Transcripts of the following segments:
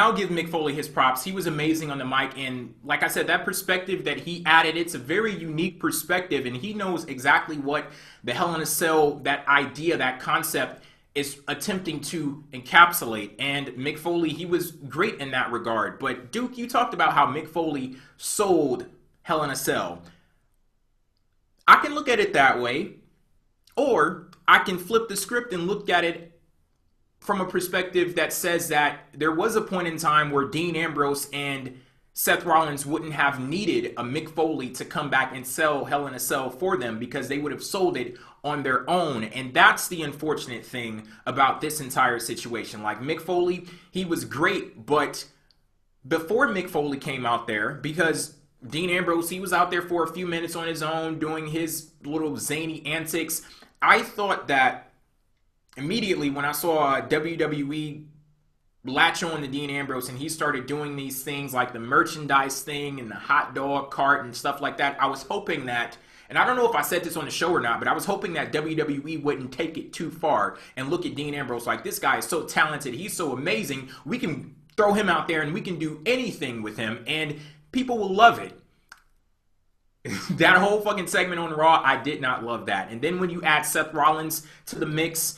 I'll give Mick Foley his props. He was amazing on the mic. And like I said, that perspective that he added, it's a very unique perspective. And he knows exactly what the Hell in a Cell, that idea, that concept is attempting to encapsulate. And Mick Foley, he was great in that regard. But Duke, you talked about how Mick Foley sold Hell in a Cell. I can look at it that way. Or I can flip the script and look at it from a perspective that says that there was a point in time where Dean Ambrose and Seth Rollins wouldn't have needed a Mick Foley to come back and sell Hell in a Cell for them because they would have sold it on their own. And that's the unfortunate thing about this entire situation. Like Mick Foley, he was great, but before Mick Foley came out there, because Dean Ambrose, he was out there for a few minutes on his own doing his little zany antics, I thought that immediately when I saw WWE latch on to Dean Ambrose and he started doing these things like the merchandise thing and the hot dog cart and stuff like that, I was hoping that, and I don't know if I said this on the show or not, but I was hoping that WWE wouldn't take it too far and look at Dean Ambrose like, this guy is so talented, he's so amazing, we can throw him out there and we can do anything with him and people will love it. That whole fucking segment on Raw, I did not love that. And then when you add Seth Rollins to the mix,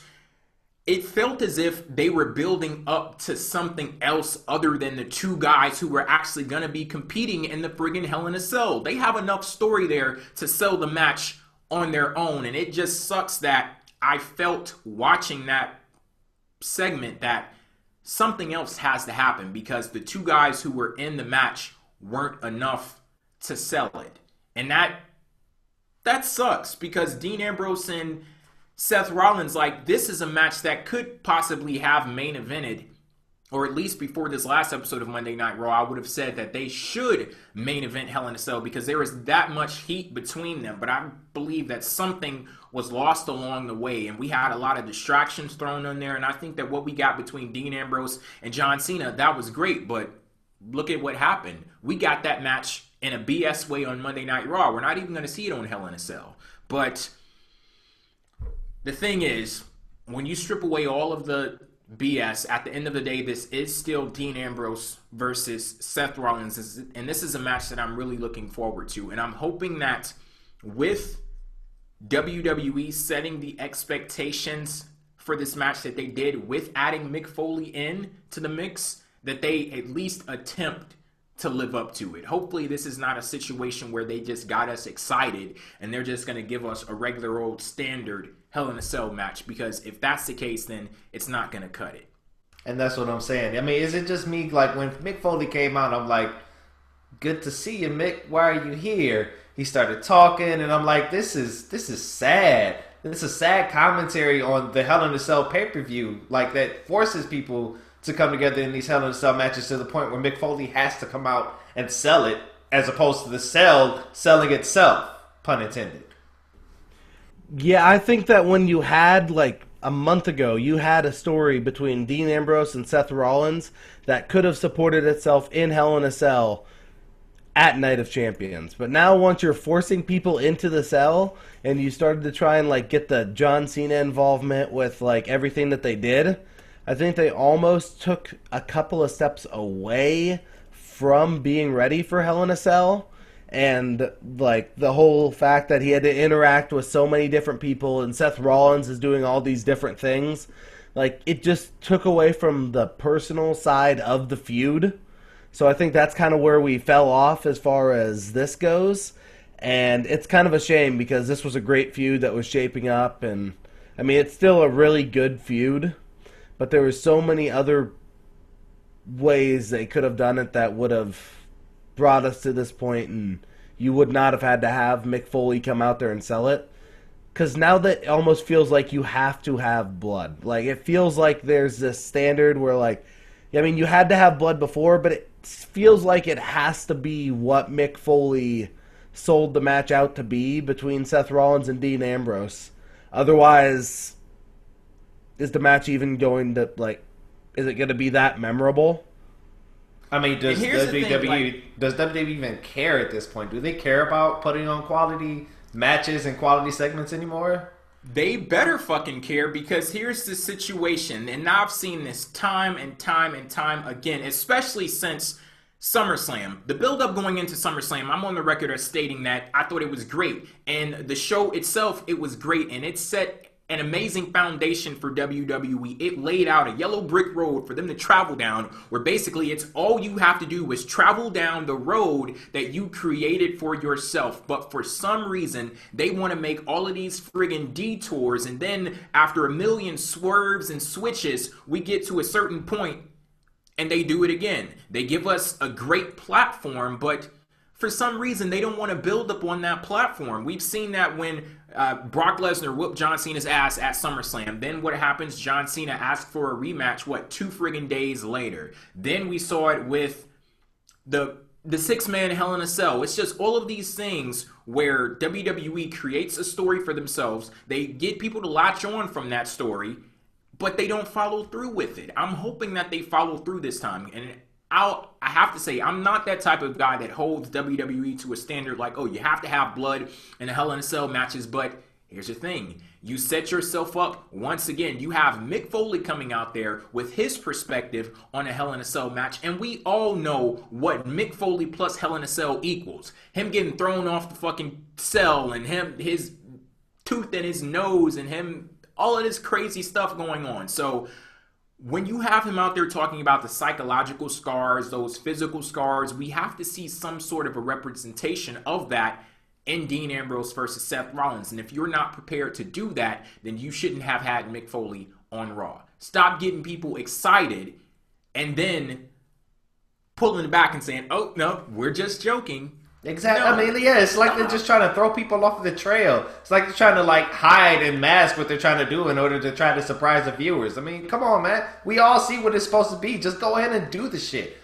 it felt as if they were building up to something else other than the two guys who were actually going to be competing in the friggin' Hell in a Cell. They have enough story there to sell the match on their own. And it just sucks that I felt watching that segment that something else has to happen because the two guys who were in the match weren't enough to sell it. And that sucks because Dean Ambrose and Seth Rollins, like, this is a match that could possibly have main evented, or at least before this last episode of Monday Night Raw, I would have said that they should main event Hell in a Cell because there was that much heat between them. But I believe that something was lost along the way, and we had a lot of distractions thrown in there. And I think that what we got between Dean Ambrose and John Cena, that was great. But look at what happened. We got that match in a BS way on Monday Night Raw. We're not even going to see it on Hell in a Cell. But the thing is, when you strip away all of the BS, at the end of the day, this is still Dean Ambrose versus Seth Rollins. And this is a match that I'm really looking forward to. And I'm hoping that with WWE setting the expectations for this match that they did with adding Mick Foley in to the mix, that they at least attempt to live up to it. Hopefully this is not a situation where they just got us excited and they're just going to give us a regular old standard Hell in a Cell match, because if that's the case, then it's not going to cut it. And that's what I'm saying. I mean, is it just me, like, when Mick Foley came out, I'm like, good to see you, Mick. Why are you here? He started talking, and I'm like, this is sad. This is sad commentary on the Hell in a Cell pay-per-view, like, that forces people to come together in these Hell in a Cell matches to the point where Mick Foley has to come out and sell it, as opposed to the cell selling itself, pun intended. Yeah, I think that when you had, like, a month ago, you had a story between Dean Ambrose and Seth Rollins that could have supported itself in Hell in a Cell at Night of Champions. But now once you're forcing people into the cell and you started to try and, like, get the John Cena involvement with, like, everything that they did, I think they almost took a couple of steps away from being ready for Hell in a Cell. And, like, the whole fact that he had to interact with so many different people and Seth Rollins is doing all these different things, like, it just took away from the personal side of the feud. So I think that's kind of where we fell off as far as this goes. And it's kind of a shame because this was a great feud that was shaping up. And, I mean, it's still a really good feud. But there were so many other ways they could have done it that would have brought us to this point, and you would not have had to have Mick Foley come out there and sell it. Because now that it almost feels like you have to have blood. Like, it feels like there's this standard where, like, I mean, you had to have blood before, but it feels like it has to be what Mick Foley sold the match out to be between Seth Rollins and Dean Ambrose. Otherwise, is the match even going to, like, is it going to be that memorable? I mean, does WWE even care at this point? Do they care about putting on quality matches and quality segments anymore? They better fucking care, because here's the situation, and I've seen this time and time and time again, especially since SummerSlam. The build-up going into SummerSlam, I'm on the record as stating that I thought it was great, and the show itself, it was great, and it set an amazing foundation for WWE. It laid out a yellow brick road for them to travel down, where basically it's all you have to do is travel down the road that you created for yourself. But for some reason, they want to make all of these friggin' detours, and then after a million swerves and switches, we get to a certain point and they do it again. They give us a great platform, but for some reason, they don't want to build up on that platform. We've seen that when Brock Lesnar whooped John Cena's ass at SummerSlam. Then what happens? John Cena asked for a rematch, 2 friggin' days later. Then we saw it with the 6-man Hell in a Cell. It's just all of these things where WWE creates a story for themselves. They get people to latch on from that story, but they don't follow through with it. I'm hoping that they follow through this time. And I have to say, I'm not that type of guy that holds WWE to a standard like, oh, you have to have blood in the Hell in a Cell matches. But here's the thing. You set yourself up once again. You have Mick Foley coming out there with his perspective on a Hell in a Cell match. And we all know what Mick Foley plus Hell in a Cell equals. Him getting thrown off the fucking cell, and his tooth in his nose, and him, all of this crazy stuff going on. So when you have him out there talking about the psychological scars, those physical scars, we have to see some sort of a representation of that in Dean Ambrose versus Seth Rollins. And if you're not prepared to do that, then you shouldn't have had Mick Foley on Raw. Stop getting people excited and then pulling it back and saying, oh, no, we're just joking. Exactly. No. I mean, yeah, it's like they're just trying to throw people off the trail. It's like they're trying to hide and mask what they're trying to do in order to try to surprise the viewers. I mean, come on, man. We all see what it's supposed to be. Just go ahead and do the shit.